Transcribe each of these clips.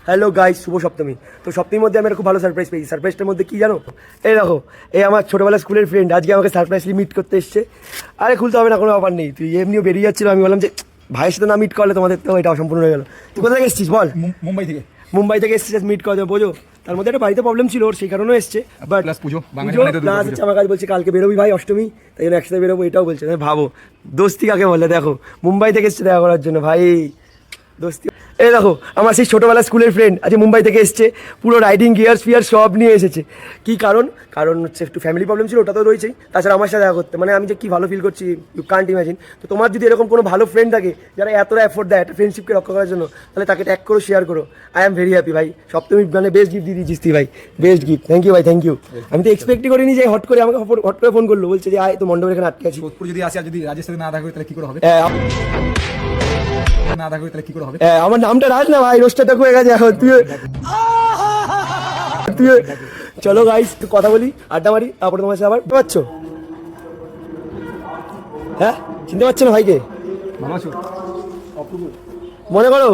Hello guys, শুভ সপ্তমী। তো সপ্তমীর মধ্যে আমি একটা খুব ভালো সারপ্রাইজ পেয়েছি। সারপ্রাইজটার মধ্যে কি জানো? এই দেখো, এই আমার ছোটবেলার স্কুলের ফ্রেন্ড আজকে আমাকে সারপ্রাইজলি মিট করতে এসছে। আরে খুলতে হবে না, কোনো ব্যাপার নেই, তুই এমনিও বেরিয়ে যাচ্ছিল। আমি বললাম যে ভাইয়ের সাথে না মিট করলে তোমাদের তো এটা অসম্পূর্ণ হয়ে গেল। তুই কোথা থেকে এসেছিস বল? মুম্বাই থেকে এসেছিস মিট করে দেবো, বোঝো। তার মধ্যে একটা বাড়িতে প্রবলেম ছিল, ওর সেই কারণেও এসছে। বাট পুজো প্লাস হচ্ছে আমার কাছে বলছে কালকে বেরোবি ভাই, অষ্টমী, তাই জন্য একসাথে বেরোবো, এটাও বলছে। ভাবো দোস্তি কাকে বলে। দেখো মুম্বাই থেকে এসছে দেখা করার জন্য, ভাই দোস্তি। এই দেখো আমার সেই ছোটোবেলার স্কুলের ফ্রেন্ড আজকে মুম্বাই থেকে এসছে, পুরো রাইডিং গিয়ার ফিয়ার সব নিয়ে এসেছে। কি কারণ হচ্ছে একটু ফ্যামিলি প্রবলেম ছিল, ওটা তো রয়েছেই। তাছাড়া আমার সাথে দেখা করতে, মানে আমি যে কী ভালো ফিল করছি ইউ কান্ট ইমাজিন। তো তোমার যদি এরকম কোনো ভালো ফ্রেন্ড থাকে যারা এতটা এফোর্ট দেয় একটা ফ্রেন্ডশিপকে রক্ষা করার জন্য, তাহলে তাকে ট্যাগ করো, শেয়ার করো। আই এম ভেরি হ্যাপি ভাই। সপ্তমী মানে বেস্ট গিফট দিয়ে দিয়েছিস তুই ভাই, বেস্ট গিফট। থ্যাংক ইউ ভাই, থ্যাংক ইউ। আমি তো এক্সপেক্টই করিনি যে হট করে আমাকে হট করে ফোন করলো, বলছে যে আয় তো মণ্ডপের এখানে আটকে আছি। যদি আসে আর যদি রাজের সাথে না দেখা করি তাহলে কি করে হবে? না দেখা করি তাহলে কি করে হবে? আমার নামটা রাজ না ভাই, রোস্টারটা হয়ে গেছে এখন। তুই চলো গাইস একটু কথা বলি, আড্ডা মারি, তারপরে তোমার সাথে আবার পাচ্ছ। হ্যাঁ চিনতে পারছো না ভাইকে? মনে করো,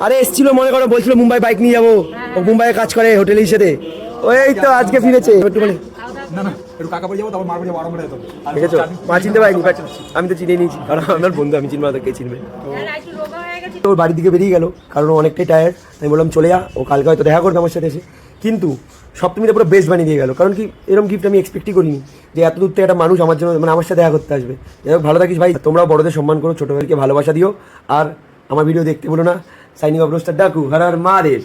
আরে এসছিল মনে করো, বলছিল মুম্বাই বাইক নিয়ে যাবো, ও মুম্বাইয়ে কাজ করে হোটেলের সাথে। ওই তো আজকে ফিরেছে একটুখানি। না না, একটু কাকা বাড়ি যাবো, তারপর মার বাড়ি যাবো, আরাম করে যেতে হবে। ঠিক আছে, মা চিনতে পারিনি, আমি তো চিনে নিয়েছি, কারণ আমার বন্ধু, আমি চিনবো, কে চিনবে। তো ওর বাড়ির দিকে বেরিয়ে গেল, কারণ ও অনেকটাই টায়ার্ড। আমি বললাম চলে যা, ও কালকে হয়তো দেখা করবে আমার সাথে এসে। কিন্তু সপ্তমীতে পুরো বেস্ট বানিয়ে দিয়ে গেল। কারণ কি, এরকম গিফট আমি এক্সপেক্টই করিনি যে এত দূর থেকে একটা মানুষ আমার জন্য, মানে আমার সাথে দেখা করতে আসবে। যাই হোক, ভালো থাকিস ভাই, তোমরাও বড়দের সম্মান করো, ছোটোদেরকে ভালোবাসা দিও, আর আমার ভিডিও দেখতে বলো না। Signing off roaster Daku, Har Har Mahadev.